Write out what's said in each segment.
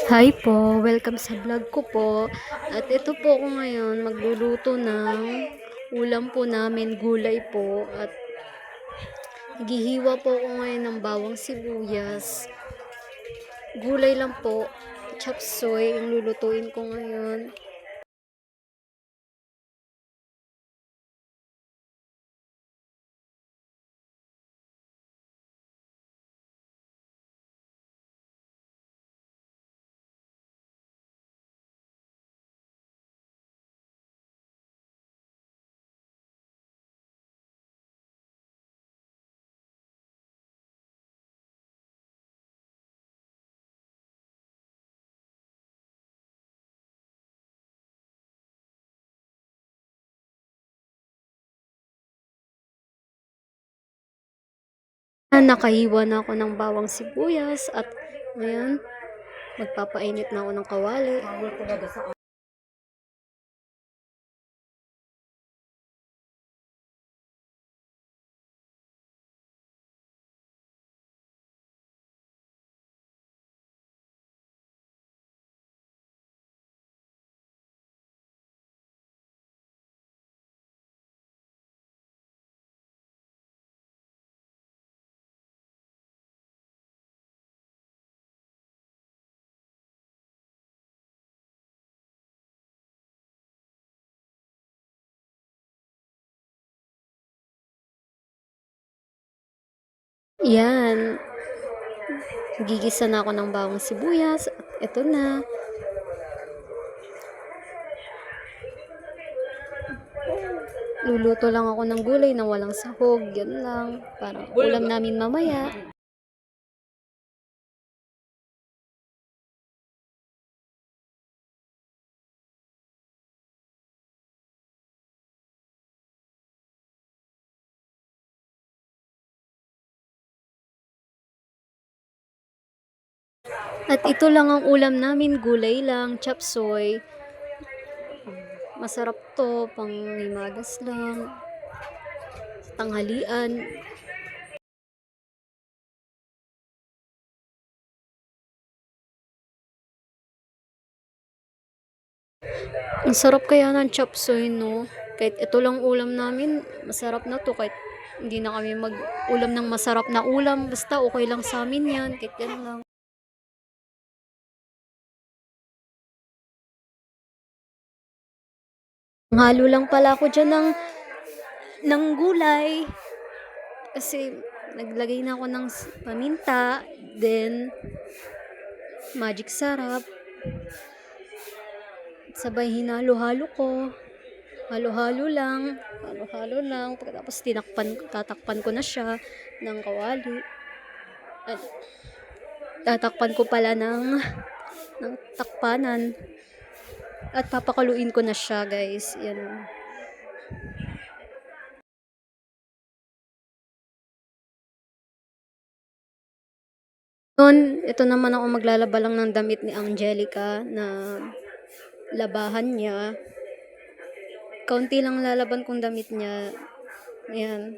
Hi po, welcome sa vlog ko po. At ito po ako ngayon magluluto ng ulam po namin, gulay po. At naghihiwa po ako ngayon ng bawang sibuyas. Gulay lang po, chop suey yung lulutuin ko ngayon. Nakahiwa na ako ng bawang sibuyas at ngayon magpapainit na ako ng kawali. Yan, gigisa na ako ng bawang sibuyas. Ito na. Luluto lang ako ng gulay na walang sahog. Yan lang. Parang ulam namin mamaya. At ito lang ang ulam namin, gulay lang, chop suey. Masarap to, pang himagas lang, tanghalian. Ang sarap kaya ng chop suey, no? Kahit ito lang ulam namin, masarap na to. Kahit hindi na kami mag-ulam ng masarap na ulam, basta okay lang sa amin yan. Kahit yan lang. Halo lang pala ako dyan ng gulay. Kasi naglagay na ako ng paminta, then magic sarap. Sabay hinalo-halo ko. Halo-halo lang. Halo-halo lang. Pagkatapos tatakpan ko na siya ng kawali. At tatakpan ko pala ng takpanan. At papakuloyin ko na siya, guys. Yan. Noon, ito naman ako maglalaba lang ng damit ni Angelica na labahan niya. Kaunti lang lalaban kong damit niya. Ayan.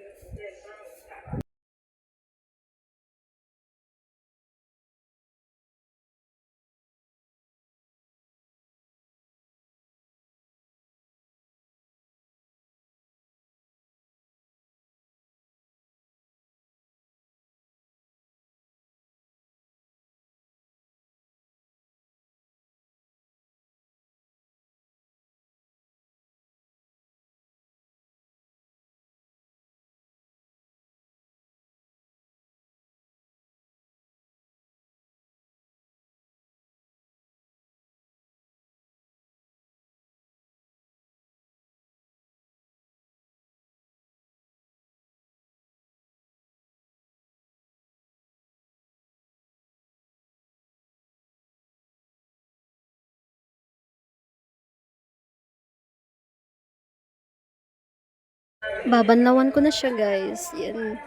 Babanlawan ko na siya, guys. Yan.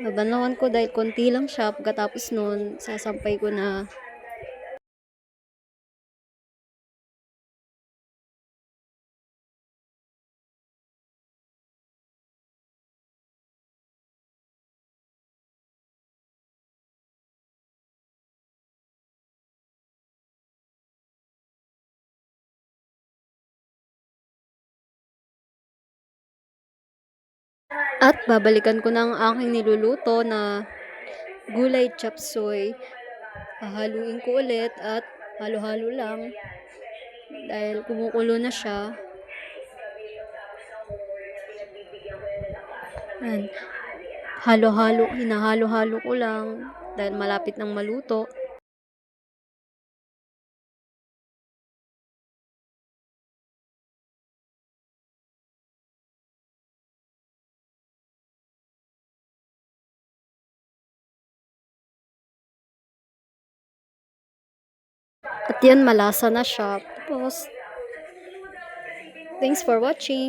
Babanlawan ko dahil konti lang siya. Pagkatapos nun, sasampay ko na. At babalikan ko na ang aking niluluto na gulay chop suey. Hahaluin ko ulit at halo-halo lang dahil kumukulo na siya. Yan. Halo-halo, hinahalo-halo ko lang dahil malapit nang maluto. At yan, malasa na siya. Tapos, thanks for watching.